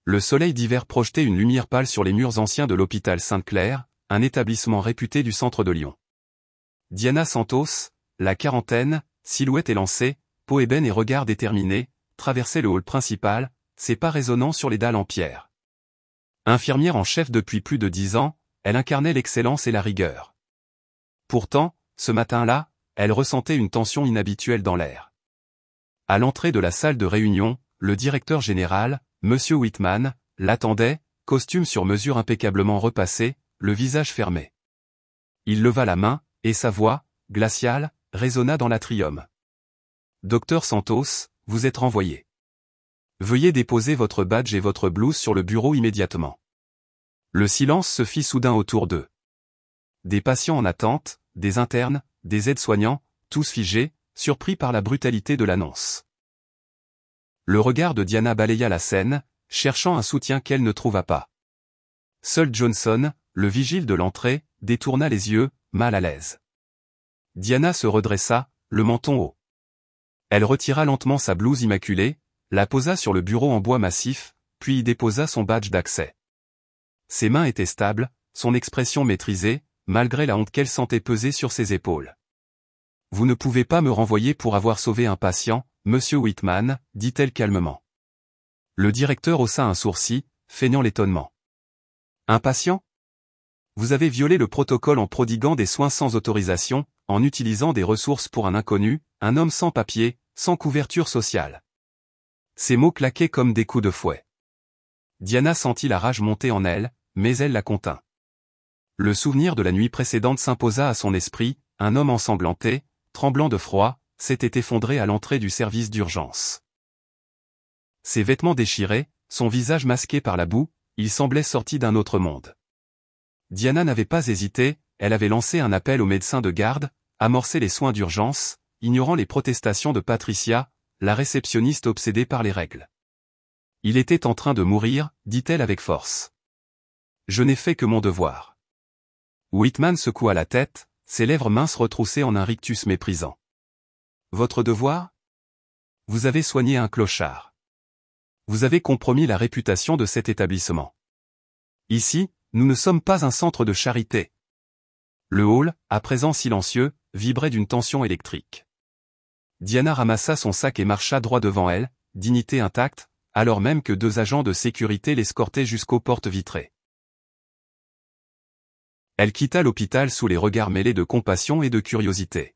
Le soleil d'hiver projetait une lumière pâle sur les murs anciens de l'hôpital Sainte-Claire, un établissement réputé du centre de Lyon. Diana Santos, la quarantaine, silhouette élancée, peau ébène et regard déterminé, traversait le hall principal, ses pas résonnant sur les dalles en pierre. Infirmière en chef depuis plus de 10 ans, elle incarnait l'excellence et la rigueur. Pourtant, ce matin-là, elle ressentait une tension inhabituelle dans l'air. À l'entrée de la salle de réunion, le directeur général, M. Whitman, l'attendait, costume sur mesure impeccablement repassé, le visage fermé. Il leva la main, et sa voix, glaciale, résonna dans l'atrium. « Docteur Santos, vous êtes renvoyé. Veuillez déposer votre badge et votre blouse sur le bureau immédiatement. » Le silence se fit soudain autour d'eux. Des patients en attente, des internes, des aides-soignants, tous figés, surpris par la brutalité de l'annonce. Le regard de Diana balaya la scène, cherchant un soutien qu'elle ne trouva pas. Seul Johnson, le vigile de l'entrée, détourna les yeux, mal à l'aise. Diana se redressa, le menton haut. Elle retira lentement sa blouse immaculée, la posa sur le bureau en bois massif, puis y déposa son badge d'accès. Ses mains étaient stables, son expression maîtrisée, malgré la honte qu'elle sentait peser sur ses épaules. « Vous ne pouvez pas me renvoyer pour avoir sauvé un patient, Monsieur Whitman, dit-elle calmement. Le directeur haussa un sourcil, feignant l'étonnement. « Un patient ? Vous avez violé le protocole en prodiguant des soins sans autorisation, en utilisant des ressources pour un inconnu, un homme sans papier, sans couverture sociale. » Ces mots claquaient comme des coups de fouet. Diana sentit la rage monter en elle, mais elle la contint. Le souvenir de la nuit précédente s'imposa à son esprit, un homme ensanglanté, tremblant de froid, s'était effondré à l'entrée du service d'urgence. Ses vêtements déchirés, son visage masqué par la boue, il semblait sorti d'un autre monde. Diana n'avait pas hésité, elle avait lancé un appel aux médecins de garde, amorcé les soins d'urgence, ignorant les protestations de Patricia, la réceptionniste obsédée par les règles. « Il était en train de mourir, dit-elle avec force. Je n'ai fait que mon devoir. » Whitman secoua la tête, ses lèvres minces retroussées en un rictus méprisant. « Votre devoir ? Vous avez soigné un clochard. Vous avez compromis la réputation de cet établissement. Ici, nous ne sommes pas un centre de charité. » Le hall, à présent silencieux, vibrait d'une tension électrique. Diana ramassa son sac et marcha droit devant elle, dignité intacte, alors même que 2 agents de sécurité l'escortaient jusqu'aux portes vitrées. Elle quitta l'hôpital sous les regards mêlés de compassion et de curiosité.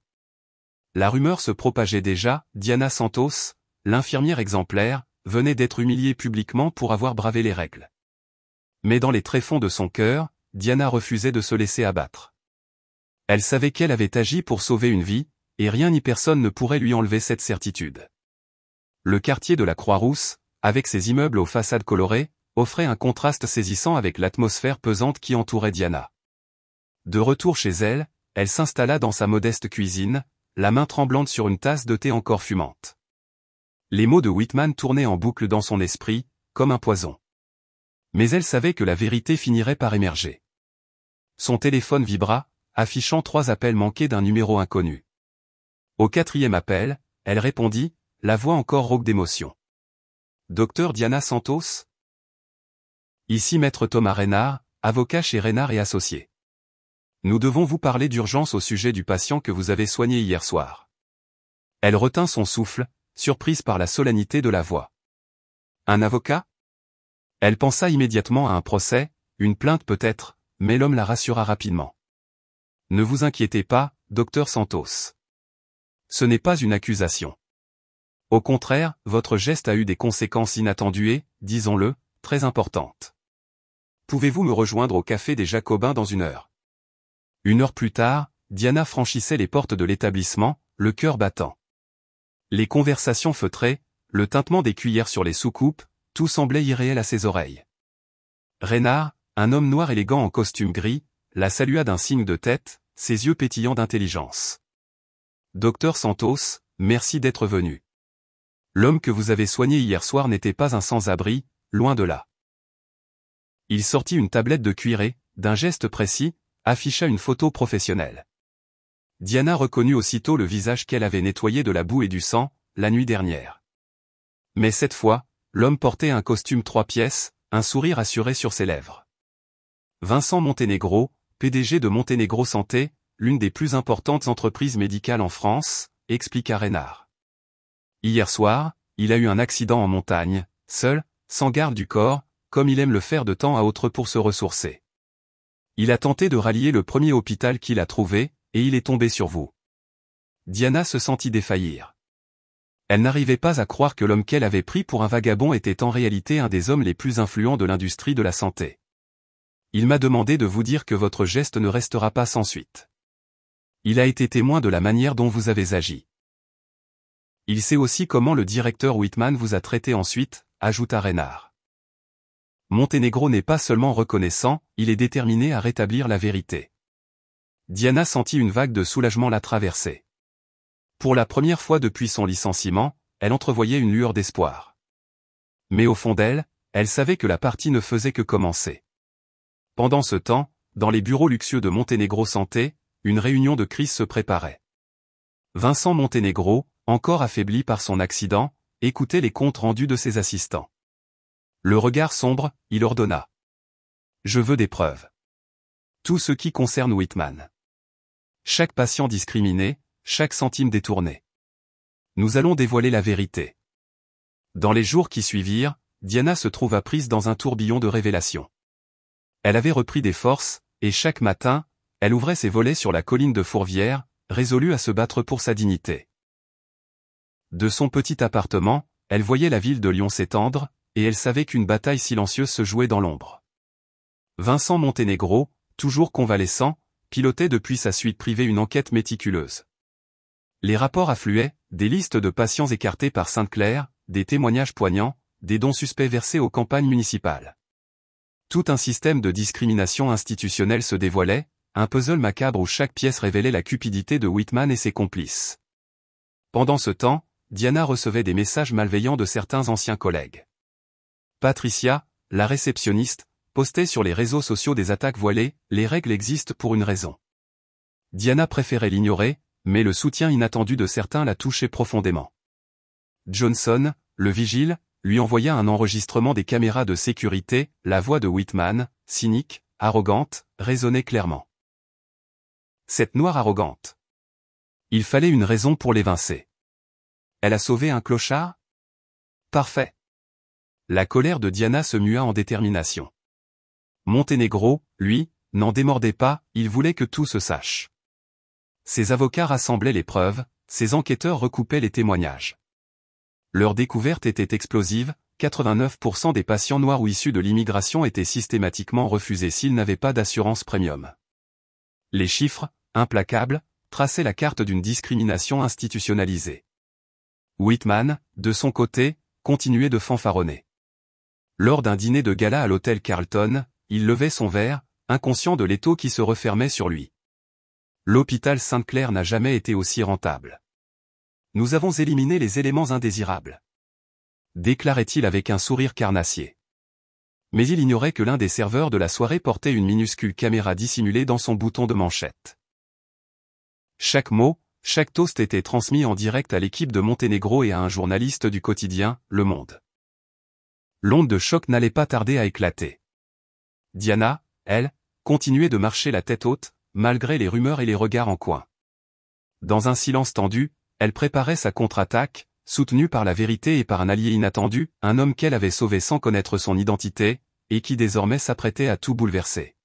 La rumeur se propageait déjà, Diana Santos, l'infirmière exemplaire, venait d'être humiliée publiquement pour avoir bravé les règles. Mais dans les tréfonds de son cœur, Diana refusait de se laisser abattre. Elle savait qu'elle avait agi pour sauver une vie, et rien ni personne ne pourrait lui enlever cette certitude. Le quartier de la Croix-Rousse, avec ses immeubles aux façades colorées, offrait un contraste saisissant avec l'atmosphère pesante qui entourait Diana. De retour chez elle, elle s'installa dans sa modeste cuisine, la main tremblante sur une tasse de thé encore fumante. Les mots de Whitman tournaient en boucle dans son esprit, comme un poison. Mais elle savait que la vérité finirait par émerger. Son téléphone vibra, affichant 3 appels manqués d'un numéro inconnu. Au 4e appel, elle répondit, la voix encore rauque d'émotion. « Docteur Diana Santos ? Ici Maître Thomas Reynard, avocat chez Reynard et Associés. Nous devons vous parler d'urgence au sujet du patient que vous avez soigné hier soir. » Elle retint son souffle, surprise par la solennité de la voix. Un avocat ? Elle pensa immédiatement à un procès, une plainte peut-être, mais l'homme la rassura rapidement. « Ne vous inquiétez pas, docteur Santos. Ce n'est pas une accusation. Au contraire, votre geste a eu des conséquences inattendues et, disons-le, très importantes. Pouvez-vous me rejoindre au café des Jacobins dans 1 heure ? » 1 heure plus tard, Diana franchissait les portes de l'établissement, le cœur battant. Les conversations feutrées, le tintement des cuillères sur les soucoupes, tout semblait irréel à ses oreilles. Reynard, un homme noir élégant en costume gris, la salua d'un signe de tête, ses yeux pétillants d'intelligence. « Docteur Santos, merci d'être venu. L'homme que vous avez soigné hier soir n'était pas un sans-abri, loin de là. » Il sortit une tablette de cuir et, d'un geste précis, afficha une photo professionnelle. Diana reconnut aussitôt le visage qu'elle avait nettoyé de la boue et du sang, la nuit dernière. Mais cette fois, l'homme portait un costume 3 pièces, un sourire assuré sur ses lèvres. Vincent Montenegro, PDG de Montenegro Santé, l'une des plus importantes entreprises médicales en France, expliqua Reynard. Hier soir, il a eu un accident en montagne, seul, sans garde du corps, comme il aime le faire de temps à autre pour se ressourcer. Il a tenté de rallier le premier hôpital qu'il a trouvé, et il est tombé sur vous. Diana se sentit défaillir. Elle n'arrivait pas à croire que l'homme qu'elle avait pris pour un vagabond était en réalité un des hommes les plus influents de l'industrie de la santé. Il m'a demandé de vous dire que votre geste ne restera pas sans suite. Il a été témoin de la manière dont vous avez agi. Il sait aussi comment le directeur Whitman vous a traité ensuite, ajouta Reynard. Montenegro n'est pas seulement reconnaissant, il est déterminé à rétablir la vérité. Diana sentit une vague de soulagement la traverser. Pour la première fois depuis son licenciement, elle entrevoyait une lueur d'espoir. Mais au fond d'elle, elle savait que la partie ne faisait que commencer. Pendant ce temps, dans les bureaux luxueux de Montenegro Santé, une réunion de crise se préparait. Vincent Montenegro, encore affaibli par son accident, écoutait les comptes rendus de ses assistants. Le regard sombre, il ordonna. « Je veux des preuves. Tout ce qui concerne Whitman. Chaque patient discriminé, chaque centime détourné. Nous allons dévoiler la vérité. » Dans les jours qui suivirent, Diana se trouva prise dans un tourbillon de révélations. Elle avait repris des forces, et chaque matin, elle ouvrait ses volets sur la colline de Fourvière, résolue à se battre pour sa dignité. De son petit appartement, elle voyait la ville de Lyon s'étendre, et elle savait qu'une bataille silencieuse se jouait dans l'ombre. Vincent Montenegro, toujours convalescent, pilotait depuis sa suite privée une enquête méticuleuse. Les rapports affluaient, des listes de patients écartés par Sainte-Claire, des témoignages poignants, des dons suspects versés aux campagnes municipales. Tout un système de discrimination institutionnelle se dévoilait, un puzzle macabre où chaque pièce révélait la cupidité de Whitman et ses complices. Pendant ce temps, Diana recevait des messages malveillants de certains anciens collègues. Patricia, la réceptionniste, postait sur les réseaux sociaux des attaques voilées, les règles existent pour une raison. Diana préférait l'ignorer, mais le soutien inattendu de certains la touchait profondément. Johnson, le vigile, lui envoya un enregistrement des caméras de sécurité, la voix de Whitman, cynique, arrogante, résonnait clairement. Cette noire arrogante. Il fallait une raison pour l'évincer. Elle a sauvé un clochard? Parfait. La colère de Diana se mua en détermination. Montenegro, lui, n'en démordait pas, il voulait que tout se sache. Ses avocats rassemblaient les preuves, ses enquêteurs recoupaient les témoignages. Leur découverte était explosive, 89% des patients noirs ou issus de l'immigration étaient systématiquement refusés s'ils n'avaient pas d'assurance premium. Les chiffres, implacables, traçaient la carte d'une discrimination institutionnalisée. Whitman, de son côté, continuait de fanfaronner. Lors d'un dîner de gala à l'hôtel Carlton, il levait son verre, inconscient de l'étau qui se refermait sur lui. L'hôpital Sainte-Claire n'a jamais été aussi rentable. Nous avons éliminé les éléments indésirables. Déclarait-il avec un sourire carnassier. Mais il ignorait que l'un des serveurs de la soirée portait une minuscule caméra dissimulée dans son bouton de manchette. Chaque mot, chaque toast était transmis en direct à l'équipe de Montenegro et à un journaliste du quotidien, Le Monde. L'onde de choc n'allait pas tarder à éclater. Diana, elle, continuait de marcher la tête haute, malgré les rumeurs et les regards en coin. Dans un silence tendu, elle préparait sa contre-attaque, soutenue par la vérité et par un allié inattendu, un homme qu'elle avait sauvé sans connaître son identité, et qui désormais s'apprêtait à tout bouleverser.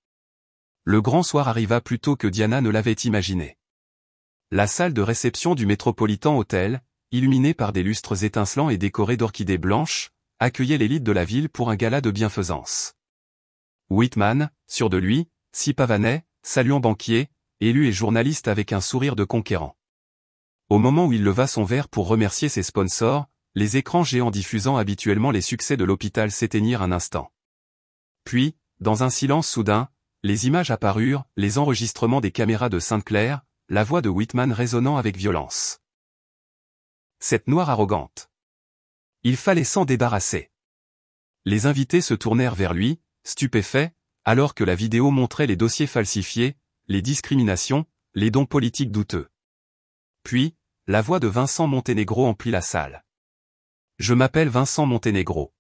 Le grand soir arriva plus tôt que Diana ne l'avait imaginé. La salle de réception du Metropolitan Hotel, illuminée par des lustres étincelants et décorée d'orchidées blanches, accueillait l'élite de la ville pour un gala de bienfaisance. Whitman, sûr de lui, s'y pavanait, saluant banquier, élu et journaliste avec un sourire de conquérant. Au moment où il leva son verre pour remercier ses sponsors, les écrans géants diffusant habituellement les succès de l'hôpital s'éteignirent un instant. Puis, dans un silence soudain, les images apparurent, les enregistrements des caméras de Sainte-Claire, la voix de Whitman résonnant avec violence. Cette noire arrogante. Il fallait s'en débarrasser. Les invités se tournèrent vers lui, stupéfaits, alors que la vidéo montrait les dossiers falsifiés, les discriminations, les dons politiques douteux. Puis, la voix de Vincent Montenegro emplit la salle. Je m'appelle Vincent Montenegro.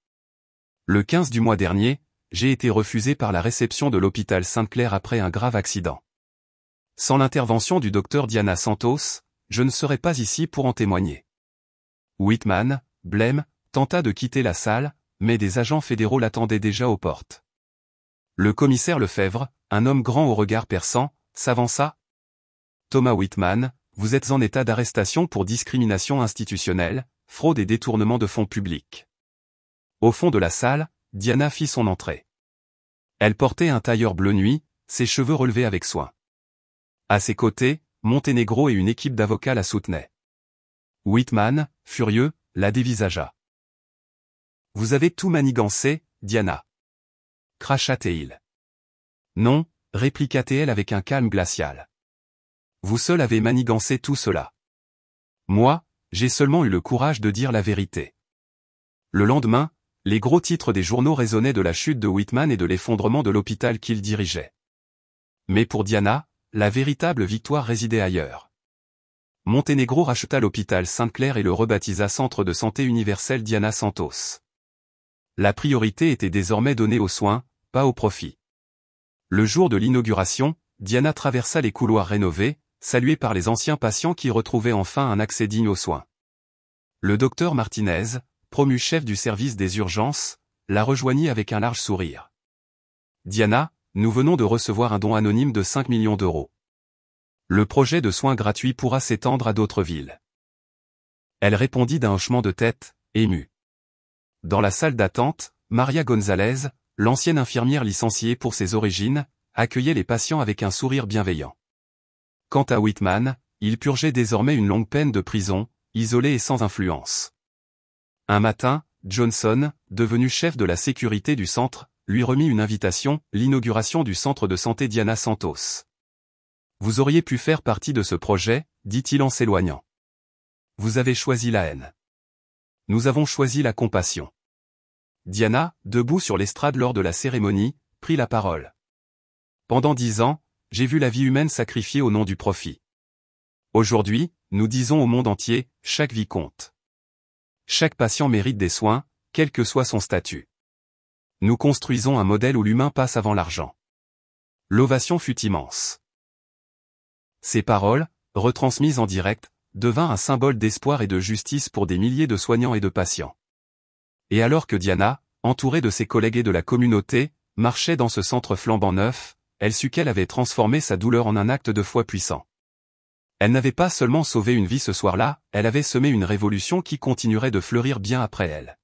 Le 15 du mois dernier, j'ai été refusé par la réception de l'hôpital Sainte-Claire après un grave accident. Sans l'intervention du docteur Diana Santos, je ne serais pas ici pour en témoigner. Whitman, blême, tenta de quitter la salle, mais des agents fédéraux l'attendaient déjà aux portes. Le commissaire Lefebvre, un homme grand au regard perçant, s'avança. Thomas Whitman, vous êtes en état d'arrestation pour discrimination institutionnelle, fraude et détournement de fonds publics. Au fond de la salle, Diana fit son entrée. Elle portait un tailleur bleu nuit, ses cheveux relevés avec soin. À ses côtés, Monténégro et une équipe d'avocats la soutenaient. Whitman, furieux, la dévisagea. « Vous avez tout manigancé, Diana. » cracha-t-il. « Non, répliqua-t-elle avec un calme glacial. Vous seul avez manigancé tout cela. Moi, j'ai seulement eu le courage de dire la vérité. » Le lendemain, les gros titres des journaux résonnaient de la chute de Whitman et de l'effondrement de l'hôpital qu'il dirigeait. Mais pour Diana, la véritable victoire résidait ailleurs. Monténégro racheta l'hôpital Sainte-Claire et le rebaptisa Centre de santé universel Diana Santos. La priorité était désormais donnée aux soins, pas au profit. Le jour de l'inauguration, Diana traversa les couloirs rénovés, saluée par les anciens patients qui retrouvaient enfin un accès digne aux soins. Le docteur Martinez, promu chef du service des urgences, la rejoignit avec un large sourire. « Diana, nous venons de recevoir un don anonyme de 5 millions d'euros. Le projet de soins gratuits pourra s'étendre à d'autres villes. » Elle répondit d'un hochement de tête, émue. Dans la salle d'attente, Maria Gonzalez, l'ancienne infirmière licenciée pour ses origines, accueillait les patients avec un sourire bienveillant. Quant à Whitman, il purgeait désormais une longue peine de prison, isolé et sans influence. Un matin, Johnson, devenu chef de la sécurité du centre, lui remit une invitation, l'inauguration du centre de santé Diana Santos. « Vous auriez pu faire partie de ce projet, dit-il en s'éloignant. Vous avez choisi la haine. Nous avons choisi la compassion. » Diana, debout sur l'estrade lors de la cérémonie, prit la parole. « Pendant 10 ans, j'ai vu la vie humaine sacrifiée au nom du profit. Aujourd'hui, nous disons au monde entier, chaque vie compte. Chaque patient mérite des soins, quel que soit son statut. Nous construisons un modèle où l'humain passe avant l'argent. » L'ovation fut immense. Ces paroles, retransmises en direct, devinrent un symbole d'espoir et de justice pour des milliers de soignants et de patients. Et alors que Diana, entourée de ses collègues et de la communauté, marchait dans ce centre flambant neuf, elle sut qu'elle avait transformé sa douleur en un acte de foi puissant. Elle n'avait pas seulement sauvé une vie ce soir-là, elle avait semé une révolution qui continuerait de fleurir bien après elle.